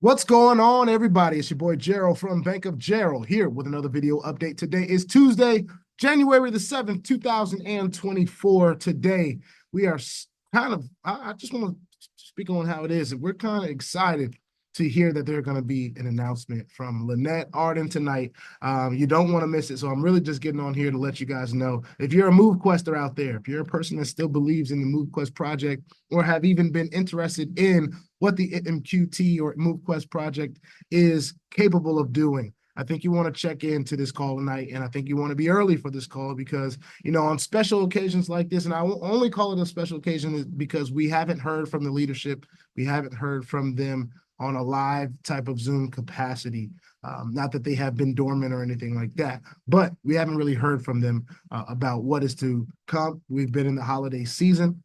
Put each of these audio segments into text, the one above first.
What's going on, everybody? It's your boy Gerald from Bank of Gerald here with another video update. Today is Tuesday, January the 7th, 2024. Today, we are I just want to speak on how it is. We're kind of excited to hear that there's going to be an announcement from Lynette Arden tonight. You don't want to miss it. So I'm really just getting on here to let you guys know. If you're a Movequester out there, if you're a person that still believes in the Movequest project or have even been interested in what the MQT or Movequest project is capable of doing, I think you want to check into this call tonight, and I think you want to be early for this call because, on special occasions like this, and I will only call it a special occasion because we haven't heard from the leadership. We haven't heard from them on a live type of Zoom capacity. Not that they have been dormant or anything like that, but we haven't really heard from them about what is to come. We've been in the holiday season.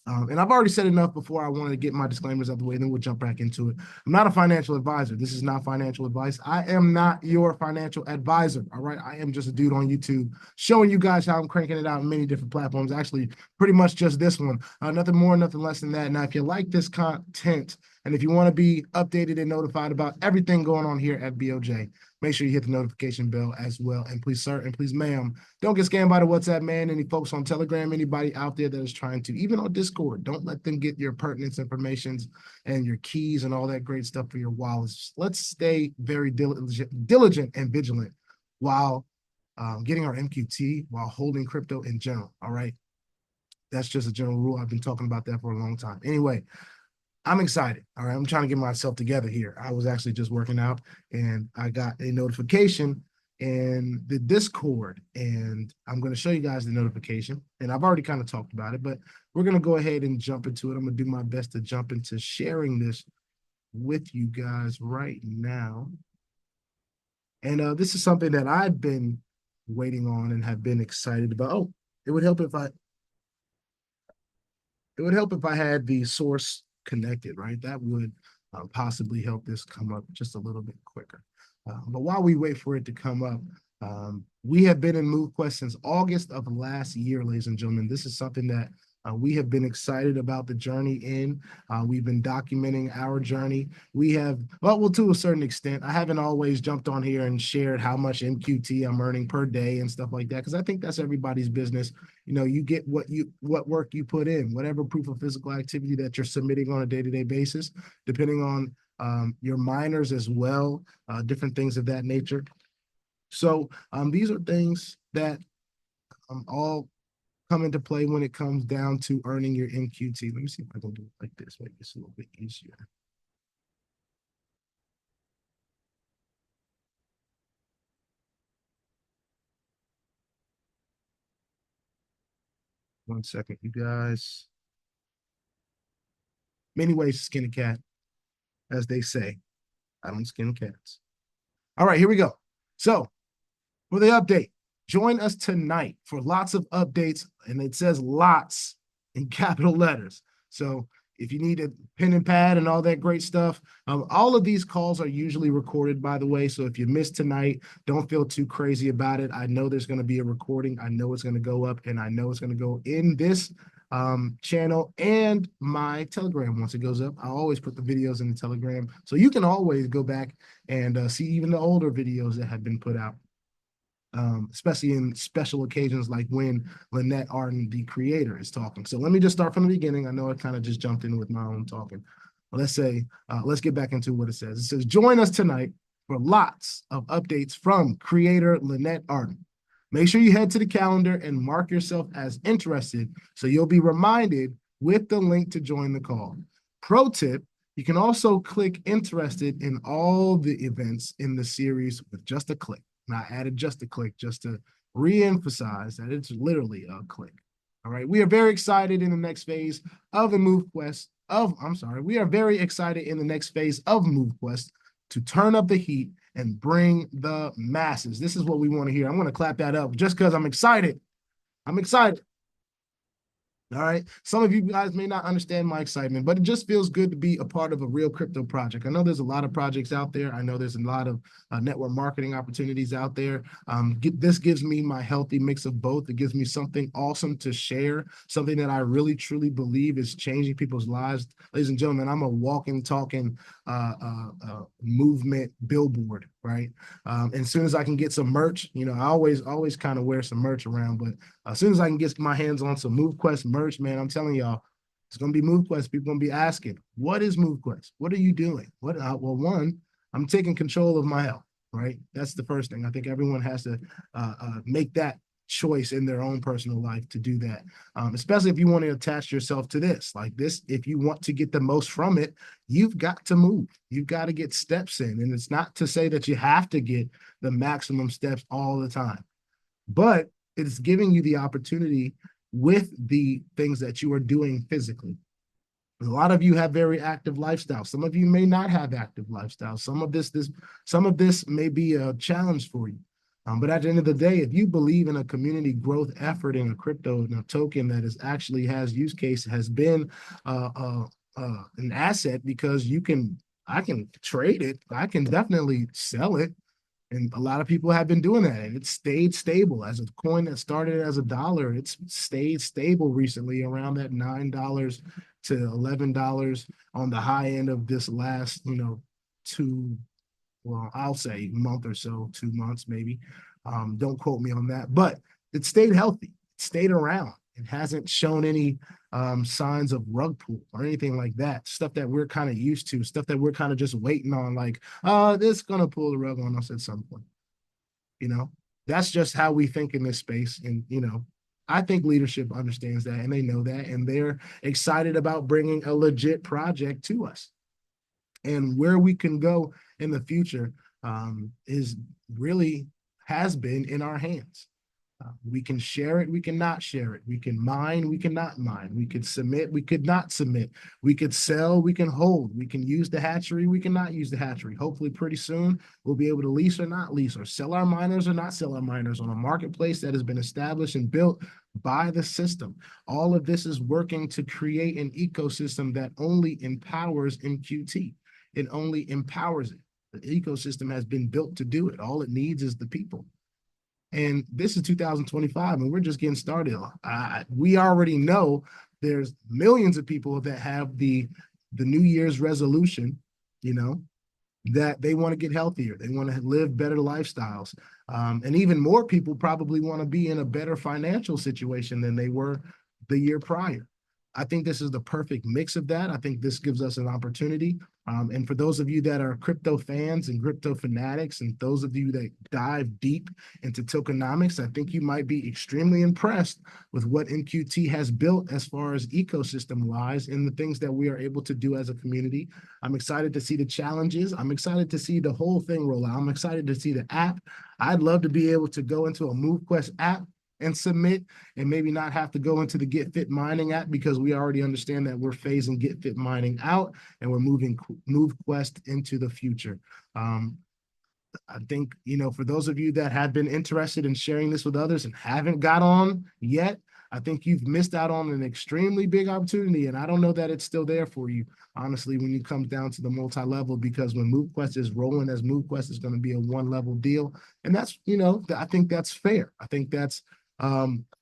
And I've already said enough before. I wanted to get my disclaimers out of the way, then we'll jump back into it. I'm not a financial advisor. This is not financial advice. I am not your financial advisor, all right? I am just a dude on YouTube showing you guys how I'm cranking it out on many different platforms, actually pretty much just this one. Nothing more, nothing less than that. Now, if you like this content and if you want to be updated and notified about everything going on here at BOJ, make sure you hit the notification bell as well. And please, sir, and please, ma'am, don't get scammed by the WhatsApp, man. Any folks on Telegram, anybody out there that is trying to, even on Discord, don't let them get your pertinence informations and your keys and all that great stuff for your wallets. Let's stay very diligent and vigilant while getting our MQT, while holding crypto in general, all right? That's just a general rule. I've been talking about that for a long time. Anyway, I'm excited. All right. I'm trying to get myself together here. I was actually just working out and I got a notification in the Discord, and I'm going to show you guys the notification. And I've already kind of talked about it, but we're going to go ahead and jump into it. I'm going to do my best to jump into sharing this with you guys right now. And this is something that I've been waiting on and have been excited about. Oh, it would help if I had the source connected, right? That would possibly help this come up just a little bit quicker. But while we wait for it to come up, we have been in Movequest since August of last year, ladies and gentlemen. This is something that we have been excited about the journey in. We've been documenting our journey. We have, well, to a certain extent, I haven't always jumped on here and shared how much MQT I'm earning per day and stuff like that, because I think that's everybody's business. You get what work you put in, whatever proof of physical activity that you're submitting on a day-to-day basis, depending on your miners as well, different things of that nature. So these are things that all come into play when it comes down to earning your MQT. Let me see if I can do it like this. Maybe it's a little bit easier. One second, you guys. Many ways to skin a cat, as they say. I don't skin cats. All right, here we go. So for the update, join us tonight for lots of updates, and it says lots in capital letters. So if you need a pen and pad and all that great stuff, all of these calls are usually recorded, by the way. So if you missed tonight, don't feel too crazy about it. I know there's going to be a recording. I know it's going to go up, and I know it's going to go in this channel and my Telegram. Once it goes up, I always put the videos in the Telegram. So you can always go back and see even the older videos that have been put out. Especially in special occasions like when Lynette Arden, the creator, is talking. So let me just start from the beginning. I know I kind of just jumped in with my own talking. Let's get back into what it says. It says, join us tonight for lots of updates from creator Lynette Arden. Make sure you head to the calendar and mark yourself as interested so you'll be reminded with the link to join the call. Pro tip, you can also click interested in all the events in the series with just a click. And I added just a click just to re-emphasize that it's literally a click. All right. We are very excited in the next phase of the Movequest we are very excited in the next phase of Movequest to turn up the heat and bring the masses. This is what we want to hear. I'm going to clap that up just because I'm excited. I'm excited. All right. Some of you guys may not understand my excitement, but it just feels good to be a part of a real crypto project. I know there's a lot of projects out there. I know there's a lot of network marketing opportunities out there. This gives me my healthy mix of both. It gives me something awesome to share, something that I really, truly believe is changing people's lives. Ladies and gentlemen, I'm a walking, talking movement billboard, right? And as soon as I can get some merch, you know, I always kind of wear some merch around, but as soon as I can get my hands on some Movequest merch, man, I'm telling y'all, it's going to be Movequest. People going to be asking, what is Movequest? What are you doing? Well, one, I'm taking control of my health, right? That's the first thing. I think everyone has to make that choice in their own personal life to do that, especially if you want to attach yourself to this. Like this, if you want to get the most from it, you've got to move. You've got to get steps in. And it's not to say that you have to get the maximum steps all the time, but it's giving you the opportunity with the things that you are doing physically. A lot of you have very active lifestyles. Some of you may not have active lifestyles. Some of this may be a challenge for you. But at the end of the day, if you believe in a community growth effort in a crypto and a token that is actually has use case, has been an asset, because I can trade it. I can definitely sell it. And a lot of people have been doing that, and it's stayed stable. As a coin that started as $1, it's stayed stable recently around that $9 to $11 on the high end of this last, you know, well, I'll say month or so, 2 months maybe. Don't quote me on that, but it stayed healthy. It stayed around. It hasn't shown any signs of rug pull or anything like that. Stuff that we're kind of used to, stuff that we're kind of just waiting on, like, this is gonna pull the rug on us at some point. You know, that's just how we think in this space. And, you know, I think leadership understands that, and they know that, and they're excited about bringing a legit project to us. And where we can go in the future is really has been in our hands. We can share it, we can not share it. We can mine, we cannot mine. We could submit, we could not submit. We could sell, we can hold. We can use the hatchery, we cannot use the hatchery. Hopefully pretty soon we'll be able to lease or not lease, or sell our miners or not sell our miners on a marketplace that has been established and built by the system. All of this is working to create an ecosystem that only empowers MQT. It only empowers it. The ecosystem has been built to do it. All it needs is the people. And this is 2025, and we're just getting started. We already know there's millions of people that have the New Year's resolution, you know, that they want to get healthier. They want to live better lifestyles. And even more people probably want to be in a better financial situation than they were the year prior. I think this is the perfect mix of that. I think this gives us an opportunity. And for those of you that are crypto fans and crypto fanatics, and those of you that dive deep into tokenomics, I think you might be extremely impressed with what MQT has built as far as ecosystem-wise and the things that we are able to do as a community. I'm excited to see the challenges. I'm excited to see the whole thing roll out. I'm excited to see the app. I'd love to be able to go into a Movequest app and submit, and maybe not have to go into the Get Fit Mining app, because we already understand that we're phasing Get Fit Mining out and we're moving Movequest into the future. I think, you know, for those of you that have been interested in sharing this with others and haven't got on yet, I think you've missed out on an extremely big opportunity. And I don't know that it's still there for you, honestly, when it comes down to the multi-level, because when Movequest is rolling, as Movequest is going to be a one-level deal. And that's, you know, I think that's fair. I think that's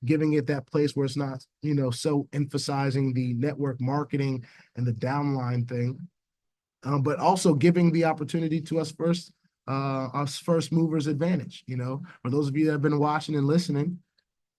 giving it that place where it's not, you know, so emphasizing the network marketing and the downline thing, but also giving the opportunity to us first movers advantage. You know, for those of you that have been watching and listening,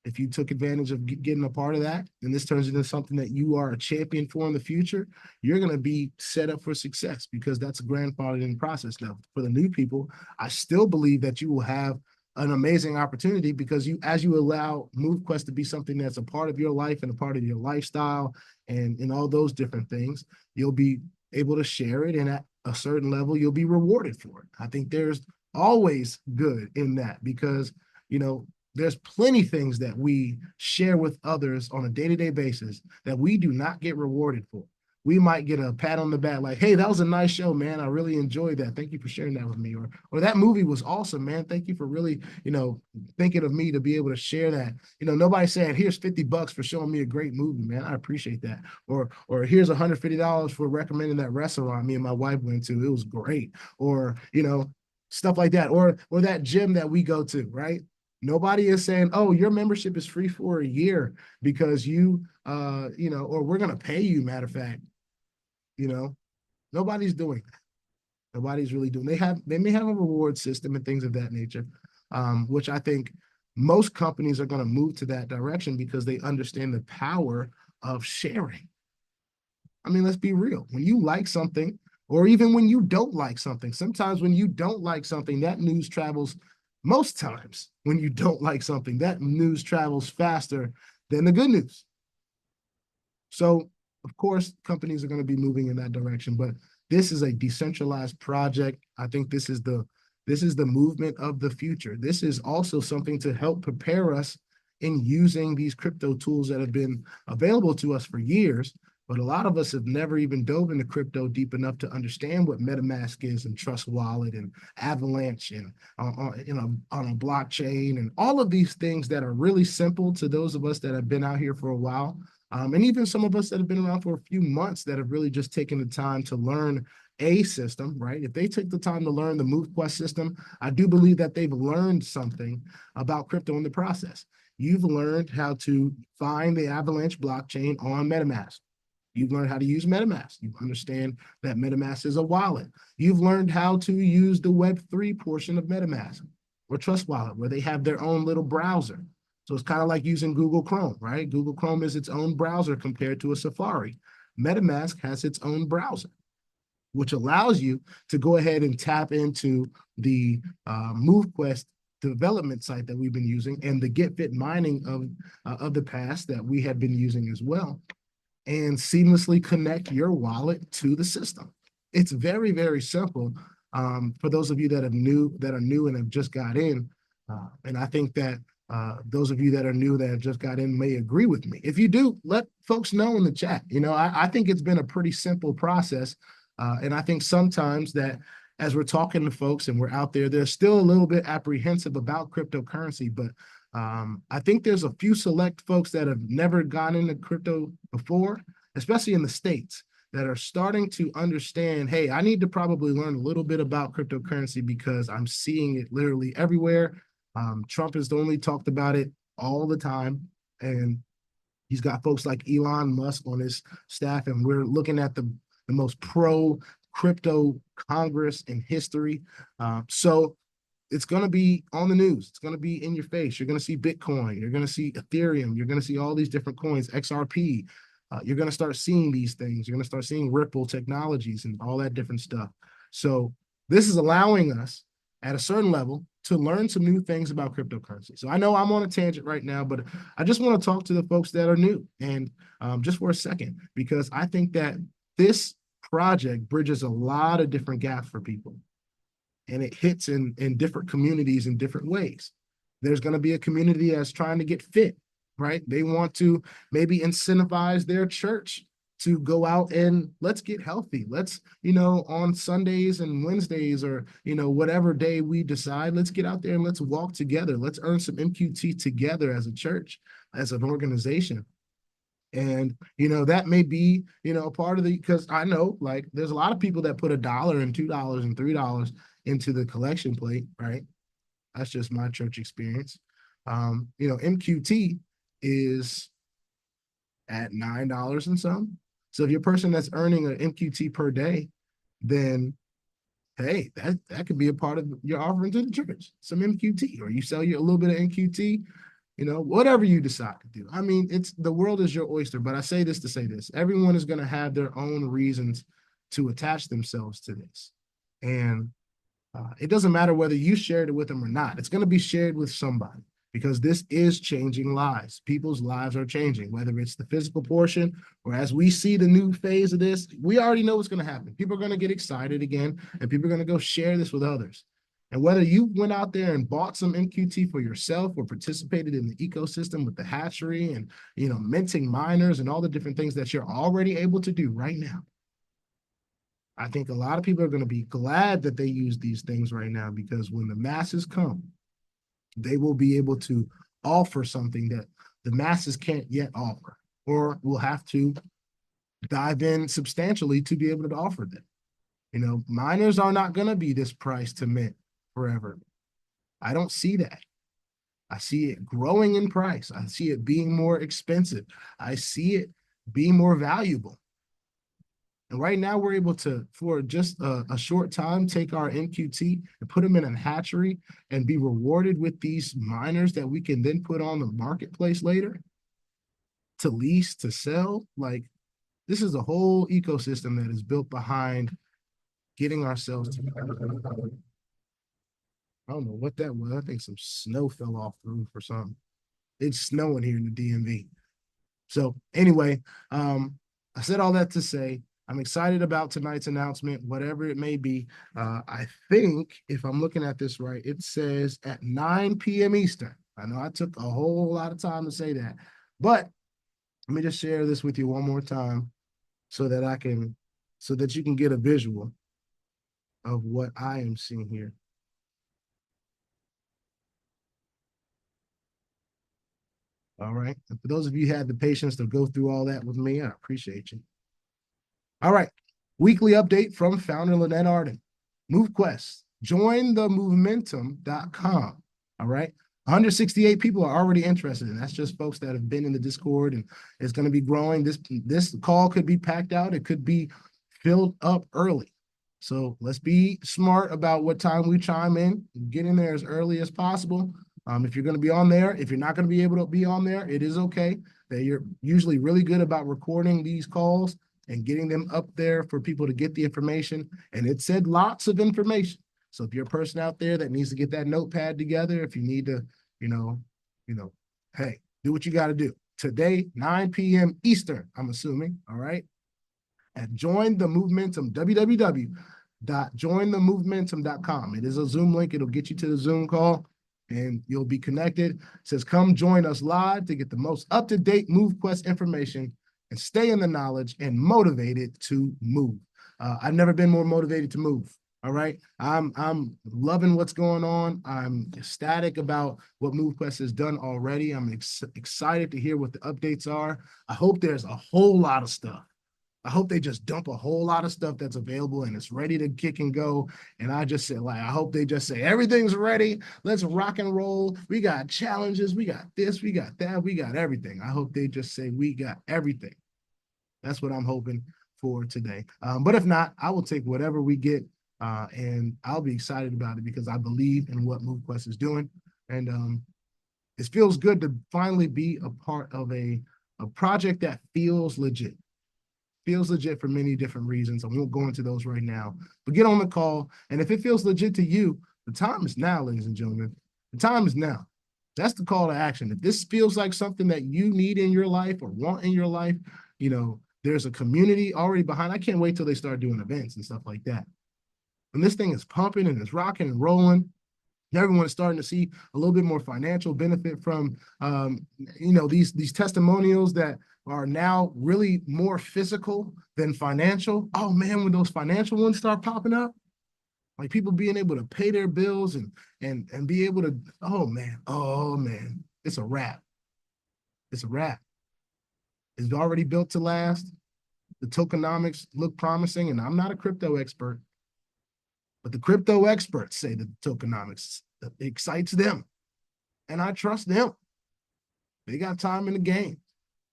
if you took advantage of getting a part of that, and this turns into something that you are a champion for in the future, you're going to be set up for success, because that's a grandfathered in process. Now, for the new people, I still believe that you will have an amazing opportunity, because as you allow Movequest to be something that's a part of your life and a part of your lifestyle and all those different things, you'll be able to share it, and at a certain level, you'll be rewarded for it. I think there's always good in that, because, you know, there's plenty things that we share with others on a day-to-day basis that we do not get rewarded for. we might get a pat on the back like, hey, that was a nice show, man. I really enjoyed that. Thank you for sharing that with me. Or that movie was awesome, man. Thank you for really, thinking of me to be able to share that. Nobody's saying, here's $50 for showing me a great movie, man. I appreciate that. Or here's $150 for recommending that restaurant me and my wife went to. It was great. Or, stuff like that. Or that gym that we go to, right? Nobody is saying, oh, your membership is free for a year because or we're going to pay you, matter of fact. Nobody's doing that. Nobody's really doing. They may have a reward system and things of that nature, which I think most companies are going to move to that direction because they understand the power of sharing. I mean, let's be real. When you like something, or even when you don't like something, sometimes when you don't like something, that news travels. Most times when you don't like something, that news travels faster than the good news. So, of course, companies are going to be moving in that direction, but this is a decentralized project. I think this is the movement of the future. This is also something to help prepare us in using these crypto tools that have been available to us for years, but a lot of us have never even dove into crypto deep enough to understand what MetaMask is and Trust Wallet and Avalanche and on a blockchain and all of these things that are really simple to those of us that have been out here for a while. And even some of us that have been around for a few months that have really just taken the time to learn a system, right? If they take the time to learn the Movequest system, I do believe that they've learned something about crypto in the process. You've learned how to find the Avalanche blockchain on MetaMask. You've learned how to use MetaMask. You understand that MetaMask is a wallet. You've learned how to use the Web3 portion of MetaMask or Trust Wallet, where they have their own little browser. So it's kind of like using Google Chrome, right? Google Chrome is its own browser compared to a Safari. MetaMask has its own browser, which allows you to go ahead and tap into the Movequest development site that we've been using and the GetFit mining of the past that we have been using as well, and seamlessly connect your wallet to the system. It's very, very simple for those of you that are new and have just got in. And I think that those of you that are new that have just got in may agree with me. If you do, let folks know in the chat. I think it's been a pretty simple process. And I think sometimes that as we're talking to folks and we're out there, they're still a little bit apprehensive about cryptocurrency, but I think there's a few select folks that have never gotten into crypto before, especially in the States, that are starting to understand, hey, I need to probably learn a little bit about cryptocurrency because I'm seeing it literally everywhere. Trump has only talked about it all the time, and he's got folks like Elon Musk on his staff, and we're looking at the most pro crypto Congress in history. So it's going to be on the news. It's going to be in your face. You're going to see Bitcoin. You're going to see Ethereum. You're going to see all these different coins, XRP. You're going to start seeing these things. You're going to start seeing Ripple technologies and all that different stuff. So this is allowing us at a certain level to learn some new things about cryptocurrency. So I know I'm on a tangent right now, but I just want to talk to the folks that are new and just for a second, because I think that this project bridges a lot of different gaps for people. And it hits in different communities in different ways. There's going to be a community that's trying to get fit, right? They want to maybe incentivize their church to go out and let's get healthy. Let's, on Sundays and Wednesdays or, whatever day we decide, let's get out there and let's walk together. Let's earn some MQT together as a church, as an organization. And, that may be, a part of because I know like there's a lot of people that put $1 and $2 and $3 into the collection plate, right? That's just my church experience. MQT is at $9 and some. So if you're a person that's earning an MQT per day, then hey, that could be a part of your offering to the church, some MQT, or you sell you a little bit of MQT, whatever you decide to do. I mean, the world is your oyster, but I say this to say this. Everyone is going to have their own reasons to attach themselves to this. And it doesn't matter whether you shared it with them or not. It's going to be shared with somebody because this is changing lives. People's lives are changing, whether it's the physical portion or as we see the new phase of this, we already know what's going to happen. People are going to get excited again and people are going to go share this with others. And whether you went out there and bought some MQT for yourself or participated in the ecosystem with the hatchery and, minting miners and all the different things that you're already able to do right now, I think a lot of people are going to be glad that they use these things right now, because when the masses come, they will be able to offer something that the masses can't yet offer, or will have to dive in substantially to be able to offer them. Miners are not going to be this price to mint forever. I don't see that. I see it growing in price. I see it being more expensive. I see it being more valuable. And right now we're able to, for just a short time, take our MQT and put them in a hatchery and be rewarded with these miners that we can then put on the marketplace later to lease, to sell. Like, this is a whole ecosystem that is built behind getting ourselves to. I don't know what that was. I think some snow fell off the roof or something. It's snowing here in the DMV. So anyway, I said all that to say, I'm excited about tonight's announcement, whatever it may be. I think, if I'm looking at this right, it says at 9 p.m. Eastern. I know I took a whole lot of time to say that, but let me just share this with you one more time so that you can get a visual of what I am seeing here. All right. And for those of you who had the patience to go through all that with me, I appreciate you. All right. Weekly update from founder Lynette Arden. Movequest. Join the Movementum.com. All right. 168 people are already interested, and that's just folks that have been in the Discord, and it's going to be growing. This call could be packed out. It could be filled up early. So let's be smart about what time we chime in. Get in there as early as possible. If you're going to be on there, if you're not going to be able to be on there, it is okay. You're usually really good about recording these calls and getting them up there for people to get the information. And it said lots of information. So if you're a person out there that needs to get that notepad together, if you need to, hey, do what you got to do. Today, 9 p.m. Eastern, I'm assuming, all right? At Join the Movementum, www.jointhemovementum.com. It is a Zoom link. It'll get you to the Zoom call, and you'll be connected. It says, come join us live to get the most up-to-date Movequest information and stay in the knowledge and motivated to move. I've never been more motivated to move. All right. I'm loving what's going on. I'm ecstatic about what Movequest has done already. I'm excited to hear what the updates are. I hope there's a whole lot of stuff. I hope they just dump a whole lot of stuff that's available and it's ready to kick and go. And I just say, I hope they just say, everything's ready. Let's rock and roll. We got challenges. We got this. We got that. We got everything. I hope they just say, we got everything. That's what I'm hoping for today. But if not, I will take whatever we get. And I'll be excited about it because I believe in what Movequest is doing. And it feels good to finally be a part of a project that feels legit. Feels legit for many different reasons. I won't go into those right now, but get on the call. And if it feels legit to you, the time is now, ladies and gentlemen. The time is now. That's the call to action. If this feels like something that you need in your life or want in your life, there's a community already behind. I can't wait till they start doing events and stuff like that. And this thing is pumping and it's rocking and rolling. Everyone's starting to see a little bit more financial benefit from, these testimonials that are now really more physical than financial. Oh man, when those financial ones start popping up, like people being able to pay their bills and be able to, oh man, it's a wrap. It's a wrap. It's already built to last. The tokenomics look promising, and I'm not a crypto expert, but the crypto experts say that the tokenomics excites them, and I trust them. They got time in the game.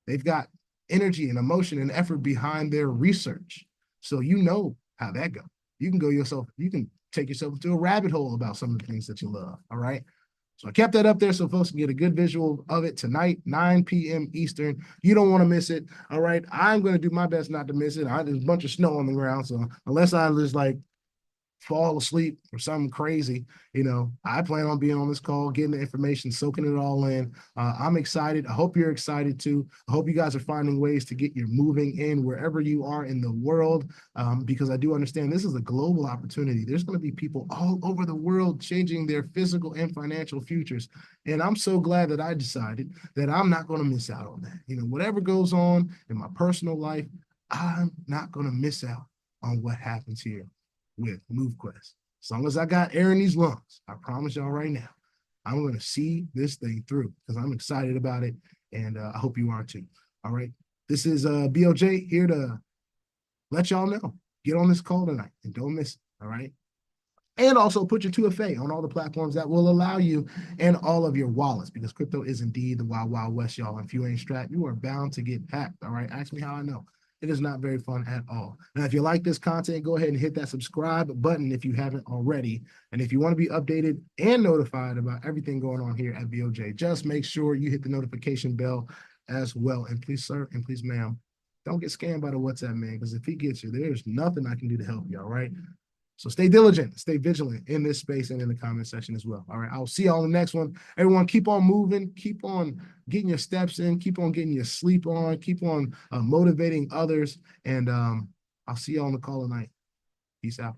They've got energy and emotion and effort behind their research. So you know how that goes. You can take yourself into a rabbit hole about some of the things that you love, all right? So I kept that up there so folks can get a good visual of it tonight, 9 p.m. Eastern. You don't want to miss it, all right? I'm going to do my best not to miss it. There's a bunch of snow on the ground, so unless I just fall asleep or something crazy, I plan on being on this call, getting the information, soaking it all in. I'm excited. I hope you're excited too. I hope you guys are finding ways to get your moving in wherever you are in the world, because I do understand this is a global opportunity. There's going to be people all over the world changing their physical and financial futures. And I'm so glad that I decided that I'm not going to miss out on that. Whatever goes on in my personal life, I'm not going to miss out on what happens here with Movequest. As long as I got air in these lungs, I promise y'all right now, I'm going to see this thing through because I'm excited about it, and I hope you are too. All right. This is BOJ here to let y'all know. Get on this call tonight and don't miss it. All right. And also put your 2FA on all the platforms that will allow you and all of your wallets, because crypto is indeed the wild, wild west, y'all. And if you ain't strapped, you are bound to get hacked. All right. Ask me how I know. It is not very fun at all. Now, if you like this content, go ahead and hit that subscribe button if you haven't already. And if you want to be updated and notified about everything going on here at BOJ, just make sure you hit the notification bell as well. And please, sir, and please, ma'am, don't get scammed by the WhatsApp man, because if he gets you, there's nothing I can do to help you, all right? So stay diligent, stay vigilant in this space and in the comment section as well. All right, I'll see y'all in the next one. Everyone, keep on moving, keep on getting your steps in, keep on getting your sleep on, keep on motivating others, and I'll see y'all on the call tonight. Peace out.